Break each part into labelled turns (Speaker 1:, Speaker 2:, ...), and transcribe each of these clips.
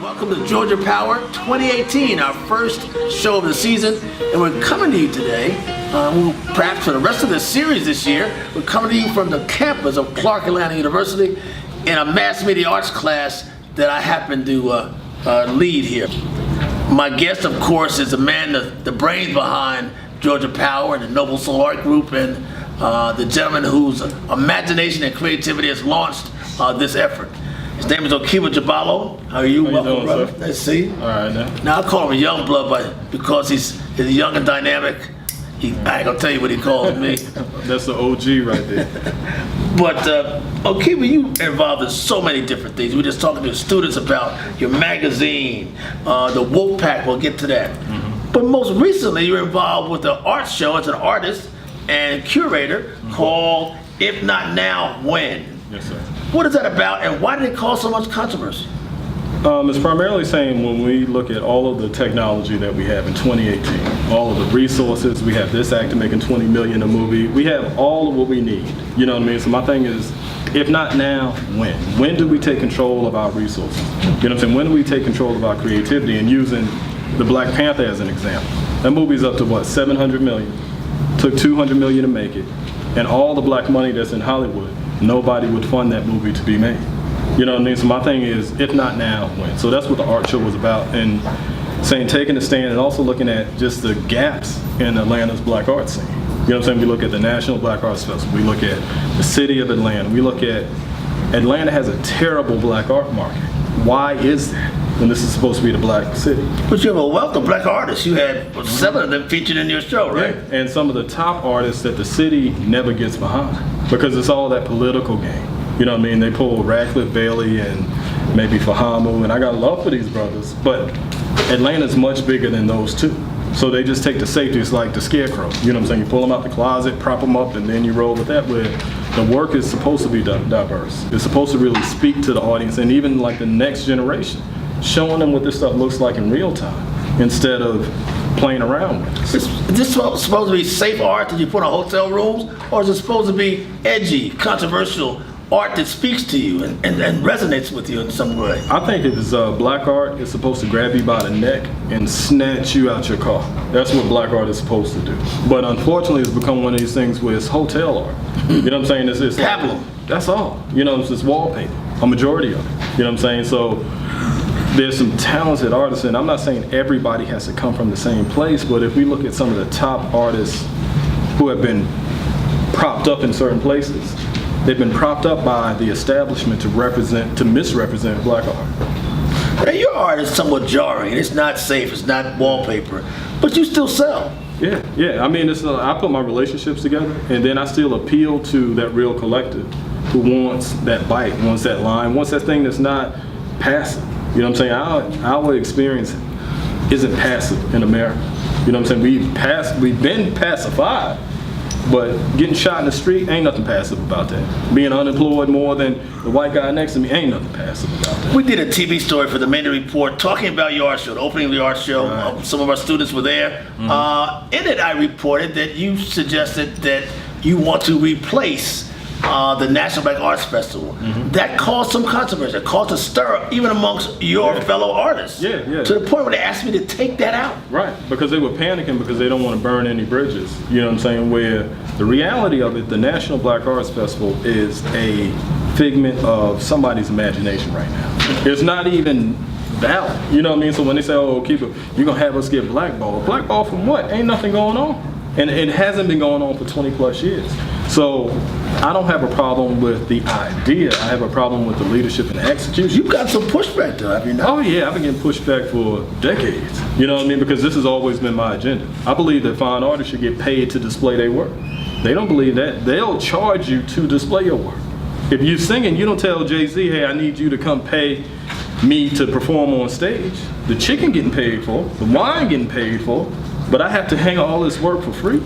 Speaker 1: Welcome to Georgia Power 2018, our first show of the season, and we're coming to you today, perhaps for the rest of the series this year, we're coming to you from the campus of Clark Atlanta University in a mass media arts class that I happen to lead here. My guest, of course, is the man, the brains behind Georgia Power and the NobleSol art group, and the gentleman whose imagination and creativity has launched this effort. His name is Okeeba Jubalo. How are you?
Speaker 2: How
Speaker 1: Welcome,
Speaker 2: you doing,
Speaker 1: brother.
Speaker 2: sir?
Speaker 1: Nice to see you.
Speaker 2: All right,
Speaker 1: Now I call him a young blood, but because he's young and dynamic, I ain't gonna tell you what he calls me.
Speaker 2: That's the OG right there.
Speaker 1: But Okeeba, you involved in so many different things. We're just talking to students about your magazine, the Wolf Pack. We'll get to that. But most recently, you're involved with the art show as an artist and curator called "If Not Now, When."
Speaker 2: Yes, sir.
Speaker 1: What is that about, and why did it cause so much controversy?
Speaker 2: It's primarily saying when we look at all of the technology that we have in 2018, all of the resources, we have this actor making $20 million a movie, we have all of what we need. You know what I mean? So my thing is, if not now, when? When do we take control of our resources? You know what I'm saying? When do we take control of our creativity? And using the Black Panther as an example, that movie's up to what, 700 million? Took 200 million to make it, and all the black money that's in Hollywood, nobody would fund that movie to be made. You know what I mean? So my thing is, if not now, when? So that's what the art show was about, and saying taking a stand and also looking at just the gaps in Atlanta's black art scene. You know what I'm saying? We look at the National Black Arts Festival, we look at the city of Atlanta, we look at Atlanta has a terrible black art market. Why is that when this is supposed to be the black city?
Speaker 1: But you have a wealth of black artists. You had 7 of them featured in your show, right?
Speaker 2: Yeah. And some of the top artists that the city never gets behind because it's all that political game. You know what I mean? They pull Radcliffe Bailey and maybe Fahamu, and I got love for these brothers, but Atlanta's much bigger than those two. So they just take the safety. It's like the scarecrow. You know what I'm saying? You pull them out the closet, prop them up, and then you roll with that. Where the work is supposed to be diverse. It's supposed to really speak to the audience and even like the next generation, showing them what this stuff looks like in real time instead of playing around with it.
Speaker 1: Is this supposed to be safe art that you put in hotel rooms, or is it supposed to be edgy, controversial art that speaks to you and resonates with you in some way?
Speaker 2: I think if it's black art, it's supposed to grab you by the neck and snatch you out your car. That's what black art is supposed to do. But unfortunately, it's become one of these things where it's hotel art. You know what I'm saying? It's
Speaker 1: Pablo.
Speaker 2: That's all. You know, it's just wallpaper, a majority of it. You know what I'm saying? So there's some talented artists, and I'm not saying everybody has to come from the same place, but if we look at some of the top artists who have been propped up in certain places, they've been propped up by the establishment to misrepresent black art.
Speaker 1: Now, your art is somewhat jarring. It's not safe. It's not wallpaper, but you still sell.
Speaker 2: Yeah. I mean, I put my relationships together, and then I still appeal to that real collective who wants that bite, wants that line, wants that thing that's not passive. You know what I'm saying? Our experience isn't passive in America. You know what I'm saying? We've been pacified. But getting shot in the street, ain't nothing passive about that. Being unemployed more than the white guy next to me, ain't nothing passive about that.
Speaker 1: We did a TV story for the Maynard Report talking about your art show, the opening of the art show.
Speaker 2: Right.
Speaker 1: Some of our students were there. In it, I reported that you suggested that you want to replace the National Black Arts Festival. That caused some controversy. It caused a stir even amongst your fellow artists.
Speaker 2: Yeah.
Speaker 1: To the point where they asked me to take that out.
Speaker 2: Right, because they were panicking because they don't want to burn any bridges. You know what I'm saying? Where the reality of it, the National Black Arts Festival is a figment of somebody's imagination right now. It's not even valid. You know what I mean? So when they say, oh, Okeeba, you're going to have us get blackballed. Blackballed from what? Ain't nothing going on. And it hasn't been going on for 20 plus years. So I don't have a problem with the idea. I have a problem with the leadership and the execution.
Speaker 1: You've got some pushback though, have you not?
Speaker 2: Oh yeah, I've been getting pushback for decades. You know what I mean? Because this has always been my agenda. I believe that fine artists should get paid to display their work. They don't believe that. They'll charge you to display your work. If you're singing, you don't tell Jay-Z, hey, I need you to come pay me to perform on stage. The chicken getting paid for, the wine getting paid for, but I have to hang all this work for free?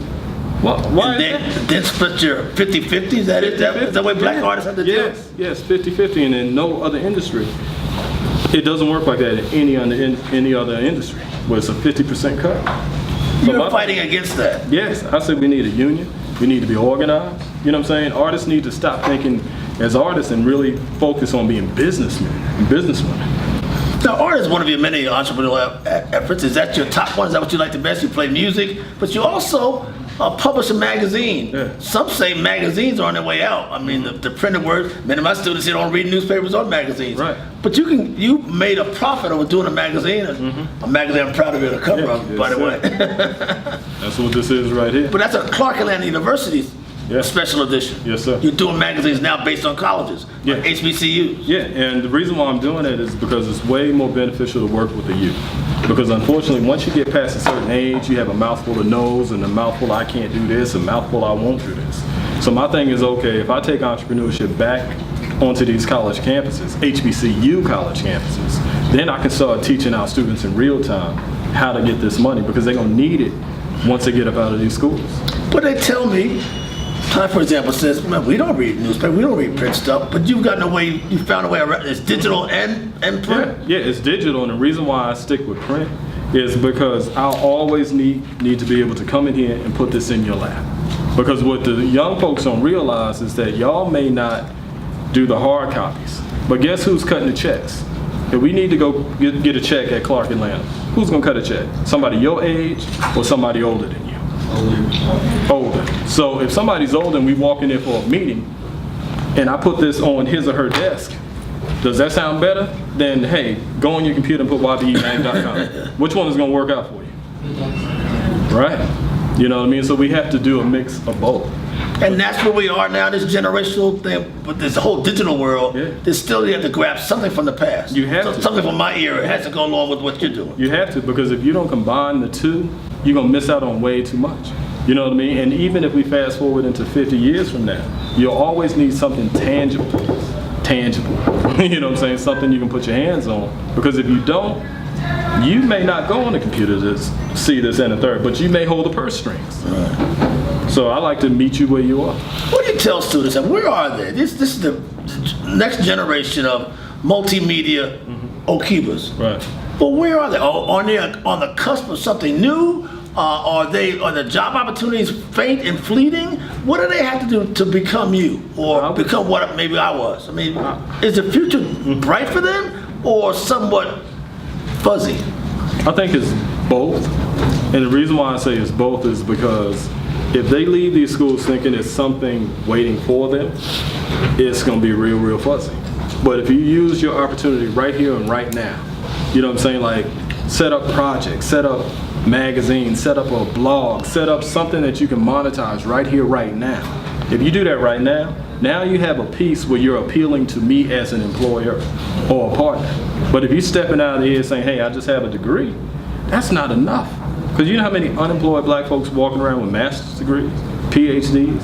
Speaker 2: Why
Speaker 1: then split your 50-50? Is that it? Is that the way black artists have to do it?
Speaker 2: Yes, 50-50, and in no other industry. It doesn't work like that in any other industry, where it's a 50% cut.
Speaker 1: You're fighting against that?
Speaker 2: Yes, I said we need a union. We need to be organized. You know what I'm saying? Artists need to stop thinking as artists and really focus on being businessmen and businesswomen.
Speaker 1: Now, art is one of your many entrepreneurial efforts. Is that your top one? Is that what you like the best? You play music, but you also publish a magazine.
Speaker 2: Yeah.
Speaker 1: Some say magazines are on their way out. I mean, the printed word, many of my students here don't read newspapers or magazines.
Speaker 2: Right.
Speaker 1: But you made a profit over doing a magazine. A magazine I'm proud of you to cover of, by the way.
Speaker 2: That's what this is right here.
Speaker 1: But that's a Clark Atlanta University's special edition.
Speaker 2: Yes, sir.
Speaker 1: You're doing magazines now based on colleges, like HBCUs.
Speaker 2: Yeah, and the reason why I'm doing it is because it's way more beneficial to work with the youth. Because unfortunately, once you get past a certain age, you have a mouthful of no's and a mouthful I can't do this, a mouthful I won't do this. So my thing is, okay, if I take entrepreneurship back onto these college campuses, HBCU college campuses, then I can start teaching our students in real time how to get this money, because they're gonna need it once they get up out of these schools.
Speaker 1: But they tell me, Time, for example, says, man, we don't read newspaper, we don't read print stuff, but you've gotten a way, you found a way around. It's digital and print.
Speaker 2: Yeah, it's digital, and the reason why I stick with print is because I'll always need to be able to come in here and put this in your lap. Because what the young folks don't realize is that y'all may not do the hard copies, but guess who's cutting the checks? If we need to go get a check at Clark Atlanta, who's gonna cut a check? Somebody your age or somebody older than you? Older. So if somebody's older and we walk in there for a meeting and I put this on his or her desk, does that sound better than, hey, go on your computer and put ybemag.com? Which one is going to work out for you? Right? You know what I mean? So we have to do a mix of both.
Speaker 1: And that's where we are now, this generational thing, but this whole digital world, there's still, you have to grab something from the past.
Speaker 2: You have to.
Speaker 1: Something from my era. It has to go along with what you're doing.
Speaker 2: You have to, because if you don't combine the two, you're going to miss out on way too much. You know what I mean? And even if we fast forward into 50 years from now, you'll always need something tangible. You know what I'm saying? Something you can put your hands on. Because if you don't, you may not go on the computer to see this and a third, but you may hold the purse strings. Right. So I like to meet you where you are.
Speaker 1: What do you tell students? And where are they? This is the next generation of multimedia Okeebas.
Speaker 2: Right.
Speaker 1: But where are they? Are they on the cusp of something new? Are the job opportunities faint and fleeting? What do they have to do to become you, or become what maybe I was? I mean, is the future bright for them, or somewhat fuzzy?
Speaker 2: I think it's both. And the reason why I say it's both is because if they leave these schools thinking it's something waiting for them, it's going to be real, real fuzzy. But if you use your opportunity right here and right now, you know what I'm saying, like set up projects, set up magazines, set up a blog, set up something that you can monetize right here, right now. If you do that right now, now you have a piece where you're appealing to me as an employer or a partner. But if you're stepping out of here saying, hey, I just have a degree, that's not enough. Because you know how many unemployed black folks walking around with master's degrees, PhDs,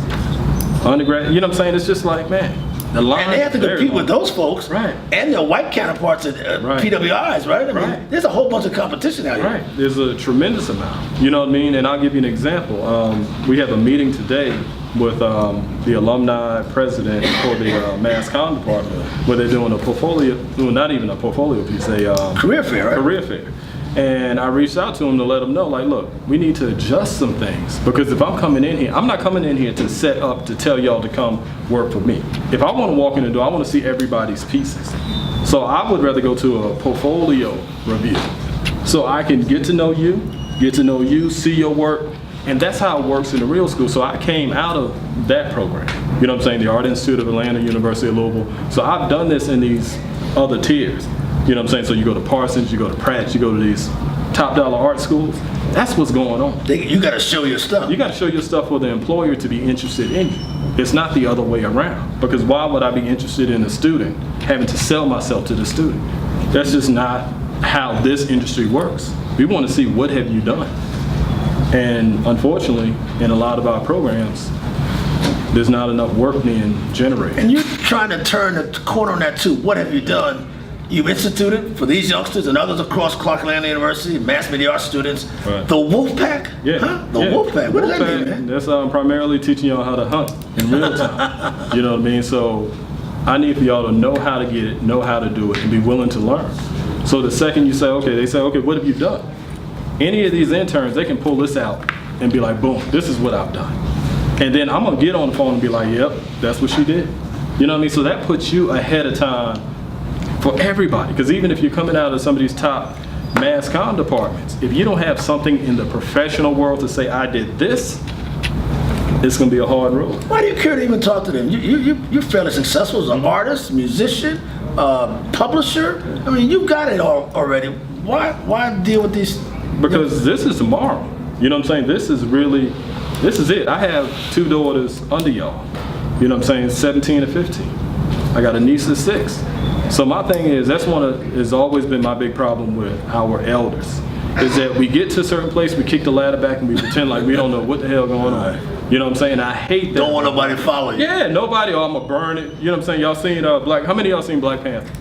Speaker 2: undergrad, you know what I'm saying? It's just like, man, the line. And
Speaker 1: they have to compete with those folks and their white counterparts at PWIs, right? I mean, there's a whole bunch of competition out here.
Speaker 2: Right, there's a tremendous amount. You know what I mean? And I'll give you an example. We have a meeting today with the alumni president for the Mass Comm department, where they're doing a portfolio, well, not even a portfolio piece, a
Speaker 1: career fair, right?
Speaker 2: Career fair. And I reached out to them to let them know, like, look, we need to adjust some things, because if I'm coming in here, I'm not coming in here to set up to tell y'all to come work for me. If I want to walk in the door, I want to see everybody's pieces. So I would rather go to a portfolio review, so I can get to know you, see your work, and that's how it works in the real school. So I came out of that program, you know what I'm saying, the Art Institute of Atlanta, University of Louisville. So I've done this in these other tiers. You know what I'm saying? So you go to Parsons, you go to Pratt, you go to these top dollar art schools. That's what's going on.
Speaker 1: You got to show your stuff.
Speaker 2: You got to show your stuff for the employer to be interested in you. It's not the other way around. Because why would I be interested in a student having to sell myself to the student? That's just not how this industry works. We want to see, what have you done? And unfortunately, in a lot of our programs, there's not enough work being generated.
Speaker 1: And you're trying to turn the corner on that too. What have you done? You've instituted for these youngsters and others across Clark Atlanta University, mass media art students, the Wolfpack?
Speaker 2: Yeah.
Speaker 1: Huh? The Wolfpack. What does that mean, man?
Speaker 2: That's primarily teaching y'all how to hunt in real time. You know what I mean? So I need for y'all to know how to get it, know how to do it, and be willing to learn. So the second you say, okay, they say, okay, what have you done? Any of these interns, they can pull this out and be like, boom, this is what I've done. And then I'm gonna get on the phone and be like, yep, that's what she did. You know what I mean? So that puts you ahead of time for everybody. Because even if you're coming out of some of these top mass comm departments, if you don't have something in the professional world to say, I did this, it's going to be a hard road.
Speaker 1: Why do you care to even talk to them? You're fairly successful as an artist, musician, publisher. I mean, you've got it all already. Why deal with these?
Speaker 2: Because this is tomorrow. You know what I'm saying? This is it. I have 2 daughters under y'all. You know what I'm saying? 17 and 15. I got a niece that's 6. So my thing is, has always been my big problem with our elders, is that we get to a certain place, we kick the ladder back, and we pretend like we don't know what the hell going on. You know what I'm saying? I hate that.
Speaker 1: Don't want nobody to follow you.
Speaker 2: Yeah, nobody, I'm gonna burn it. You know what I'm saying? Y'all seen how many of y'all seen Black Panther?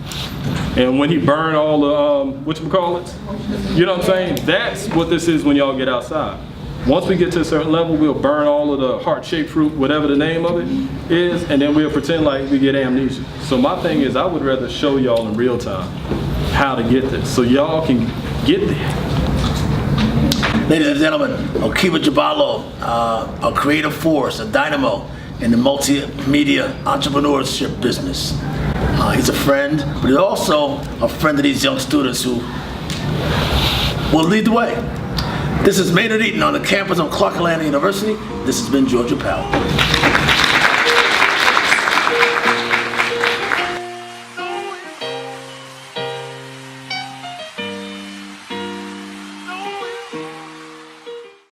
Speaker 2: And when he burned all the, whatchamacallits? You know what I'm saying? That's what this is when y'all get outside. Once we get to a certain level, we'll burn all of the heart-shaped fruit, whatever the name of it is, and then we'll pretend like we get amnesia. So my thing is, I would rather show y'all in real time how to get this, so y'all can get there.
Speaker 1: Ladies and gentlemen, Okeeba Jubalo, a creative force, a dynamo in the multimedia entrepreneurship business. He's a friend, but he's also a friend of these young students who will lead the way. This is Maynard Eaton on the campus of Clark Atlanta University. This has been Georgia Power.